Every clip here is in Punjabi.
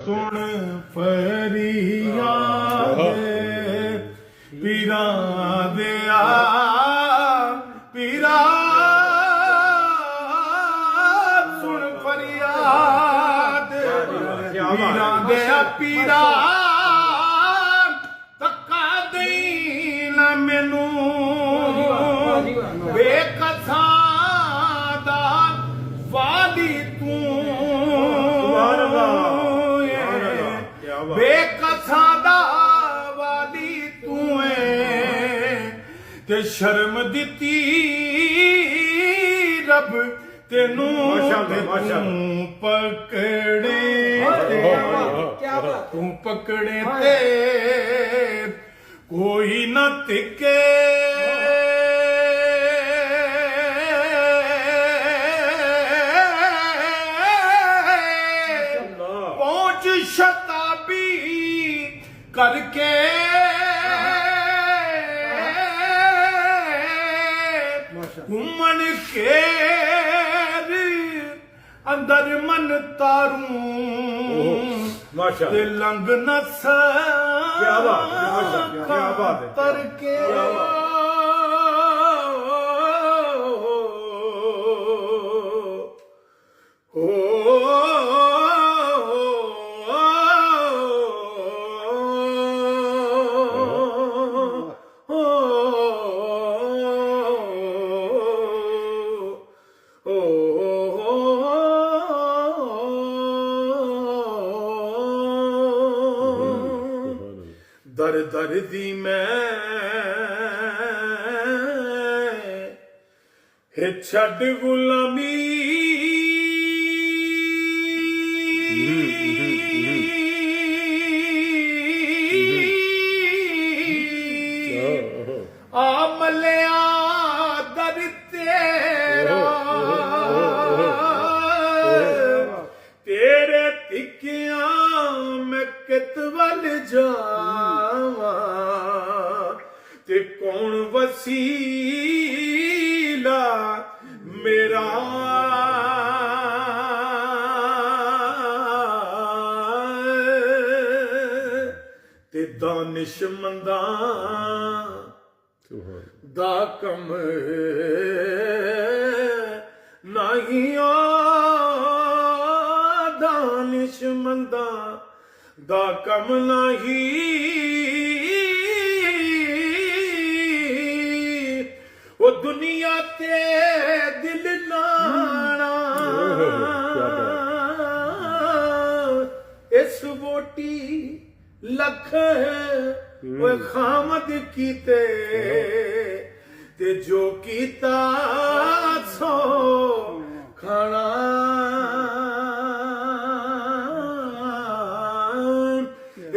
ਸੁਣ ਫਰਿਆਦ ਪੀਰਾਂ ਦਿਆ ਪੀਰਾ ਸੁਣ ਫਰਿਆਦ ਪੀਰਾਂ ਦਿਆ ਪੀਰਾ ਤੱਕਾ ਦੇਈ ਨਾ ਮੈਨੂੰ ਬੇਕਥਾ ਦਾ ਵਾਦੀ ਤੂੰ ਬੇਕਥਾ ਦਾ ਵਾਦੀ ਤੂੰ ਏ ਤੇ ਸ਼ਰਮ ਦਿੱਤੀ ਰੱਬ ਤੈਨੂੰ ਤੂੰ ਪਕੜੇ ਤੂੰ ਪਕੜੇ ਤੇ ਕੋਈ ਨਾ ਟਿਕੇ ਪਹੁੰਚ ਸ਼ਤਾਬੀ ਕਰਕੇ ਘੁੰਮਣ ਕੇ ਅੰਦਰ ਮਨ ਤਾਰੂ ਤੇ ਲੰਘ ਨਾ ਕਿਆ ਬਾਤ ਹੈ ਤਰਕੇ ਦਰ ਦਰ ਦੀ ਮੈਂ ਹੈ ਛੱਡ ਗੁਲਾਮੀ ਆ ਮਲਿਆ ਦਰ ਤੇਰਾ ਤੇਰੇ ਟਿਕਿਆਂ ਮੈਂ ਕਿਤ ਵੱਲ ਜਾਵਾਂ ਤੇ ਕੌਣ ਵਸੀਲਾ ਮੇਰਾ ਤੇ ਦਾਨਿਸ਼ਮੰਦਾਂ ਦਾ ਕੰਮ ਨਹੀਂ ਆ ਦਾਨਿਸ਼ਮੰਦਾਂ ਦਾ ਕੰਮ ਨਹੀਂ ਉਹ ਦੁਨੀਆ ਤੇ ਦਿਲ ਲਾਣਾ ਇਸ ਵੋਟੀ ਲੱਖ ਓਏ ਖਾਮਦ ਕੀਤੇ ਤੇ ਜੋ ਕੀਤਾ ਸੋ ਖਾਣਾ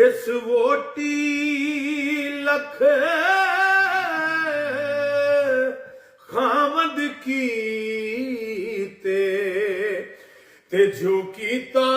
ਇਸ ਵੋਟੀ ਲੱਖ ਖਾਮਦ ਕੀਤੇ ਤੇ ਜੋ ਕੀਤਾ